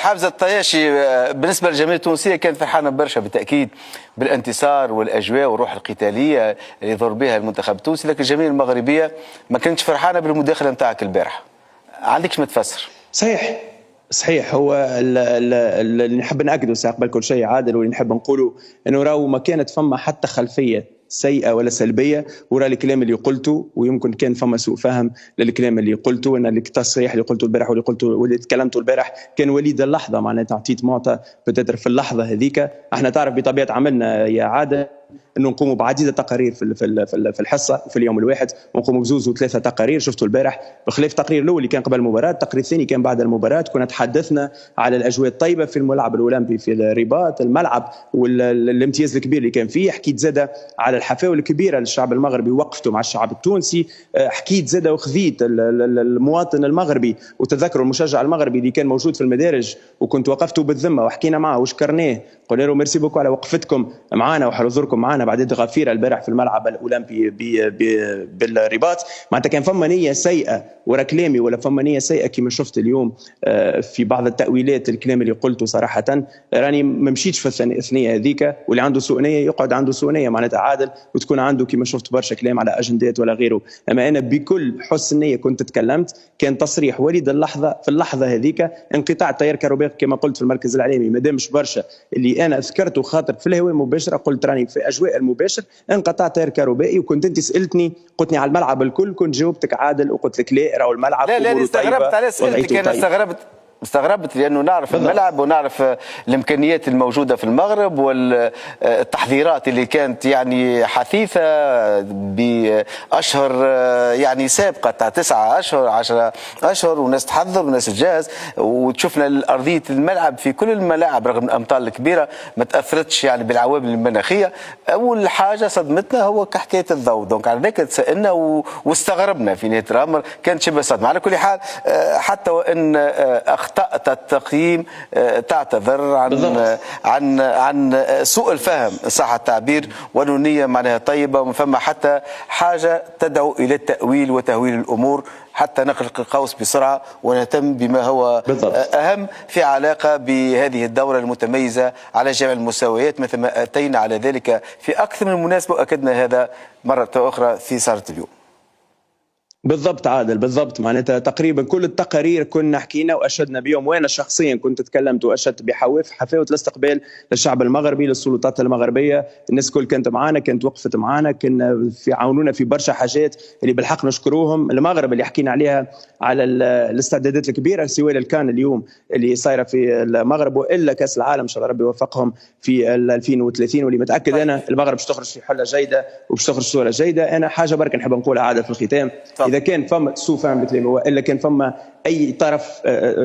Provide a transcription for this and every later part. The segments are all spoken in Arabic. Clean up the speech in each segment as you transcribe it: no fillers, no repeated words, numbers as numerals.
حمزة الطياشي، بالنسبة للجماهير التونسية كانت فرحانة برشا بالتأكيد بالانتصار والأجواء والروح القتالية اللي ضرب بها المنتخب التونسي، لكن الجماهير المغربية ما كانتش فرحانة بالمداخلة نتاعك البارحة. عندكش ما تفسر؟ صحيح هو اللي نحب ناكده قبل كل شيء عادل، واللي نحب نقوله انه راهو ما كانت فما حتى خلفيه سيئه ولا سلبيه وراء الكلام اللي قلته، ويمكن كان فما سوء فهم للكلام اللي قلته. ان التصريح اللي قلته البارح واللي تكلمته البارح كان وليد اللحظه، معناتها اعطيت معطى بتدر في اللحظه هذيك. احنا تعرف بطبيعه عملنا يا عادل انه نقوموا بعديد التقارير في الحصه في اليوم الواحد، ونقوموا بزوز وثلاثه تقارير. شفتوا البارح بخلاف التقرير الاول اللي كان قبل المباراه، التقرير الثاني كان بعد المباراه. كنا تحدثنا على الاجواء الطيبه في الملعب الاولمبي في الرباط، الملعب والامتياز الكبير اللي كان فيه. حكيت زاده على الحفاوه الكبيره للشعب المغربي ووقفته مع الشعب التونسي. حكيت زاده وخذيت المواطن المغربي وتذكروا المشجع المغربي اللي كان موجود في المدارج، وكنت وقفته بالذمه وحكينا معه وشكرناه، قلنا له ميرسي بوكو على وقفتكم معنا وحضوركم معنا بعد يد غفيره البارح في الملعب الاولمبي بالرباط. معناتها كان فما نيه سيئه ورا كلامي، ولا فما نيه سيئه كما شفت اليوم في بعض التاويلات الكلام اللي قلته. صراحه راني ما مشيتش في الثنيه هذيك، واللي عنده سوء نيه يقعد عنده سوء نيه معناتها عادل، وتكون عنده كما شفت برشا كلام على اجندات ولا غيره. اما انا بكل حسن نيه كنت تكلمت. كان تصريح وليد اللحظه في اللحظه هذيك انقطاع التيار الكهربائي كما قلت في المركز الاعلامي، ما دامش برشا اللي انا ذكرته خاطر في الهواء مباشره، قلت راني في اجواء المباشر انقطع تيار كهربائي. وكنت انت سالتني قلتني على الملعب الكل، كنت جاوبتك عادل وقلت لك لا راهو الملعب لا استغربت على سؤالك. انا استغربت لانه نعرف بالضبط الملعب ونعرف الامكانيات الموجوده في المغرب والتحضيرات اللي كانت يعني حثيثه باشهر يعني سابقه تاع 9 اشهر 10 اشهر، وناس تحضر وناس تجهز. وشفنا ارضيه الملعب في كل الملاعب رغم الامطار الكبيره ما تاثرتش يعني بالعوامل المناخيه. اول حاجه صدمتنا هو كحكايه الضوء، دونك على ذاك تسالنا واستغربنا في نهايه الامر، كانت شبه صدمه. على كل حال حتى وان اخطات التقييم تعتذر عن سوء الفهم صح التعبير، والنية معناها طيبه، وما فما حتى حاجه تدعو الى التاويل وتهويل الامور، حتى نغلق القوس بسرعه ونهتم بما هو بالضبط اهم في علاقه بهذه الدوره المتميزه على جميع المستويات، مثل ما اتينا على ذلك في اكثر من مناسبه واكدنا هذا مره اخرى في سهره اليوم. بالضبط عادل، بالضبط. معناتها تقريبا كل التقارير كنا حكينا واشدنا بهم، وانا شخصيا كنت تكلمت واشدت حفاوه الاستقبال للشعب المغربي للسلطات المغربيه. الناس الكل كانت معنا، كانت وقفت معنا، كنا عاونونا في برشا حاجات اللي بالحق نشكروهم. المغرب اللي حكينا عليها على الاستعدادات الكبيره سواء الكان اليوم اللي صايره في المغرب والا كاس العالم ان شاء الله ربي يوفقهم في 2030، واللي متاكد انا المغرب باش تخرج في حله جيده وباش تخرج صوره جيده. انا حاجه برك نحب نقولها عادل في الختام، اذا كان فما سوء فهم بكلامي والا كان فما اي طرف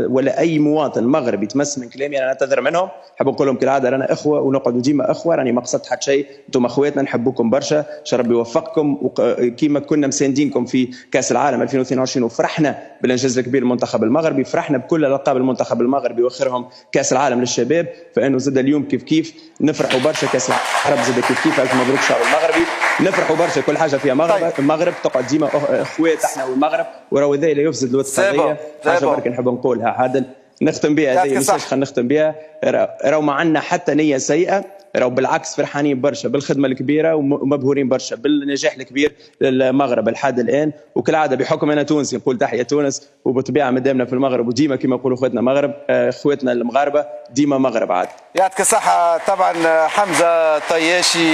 ولا اي مواطن مغربي يتمس من كلامي انا نعتذر منهم. نحب نقول لهم كالعاده رانا اخوه ونقعدوا ديما اخوه، راني ما قصدت حتى شيء، انتم اخواتنا نحبوكم برشا، شاء ربي يوفقكم. وكيما كنا مساندينكم في كاس العالم 2022 وفرحنا بالانجاز الكبير المنتخب المغربي، فرحنا بكل القاب المنتخب المغربي واخرهم كاس العالم للشباب، فانه زاد اليوم كيف نفرحوا برشا. كاس العرب زاد كيف الف مبروك الشعب المغربي، نفرحوا برشا. كل حاجه فيها المغرب تقعد ديما اخوات احنا والمغرب، وراهو ذا لا يفسد الوطنيه. حاجه برك نحب نقولها عادل نختم بها هذه المساج نختم بها. راهو ما عندنا حتى نيه سيئه، راهو بالعكس فرحانين برشا بالخدمه الكبيره ومبهورين برشا بالنجاح الكبير للمغرب لحد الان. وكالعاده بحكم انا تونسي نقول تحيه تونس، وبطبيعه مدامنا في المغرب وديما كما يقولوا اخواتنا مغرب اخواتنا المغاربه ديما مغرب عاد. يعطيك الصحه. طبعا حمزه طياشي.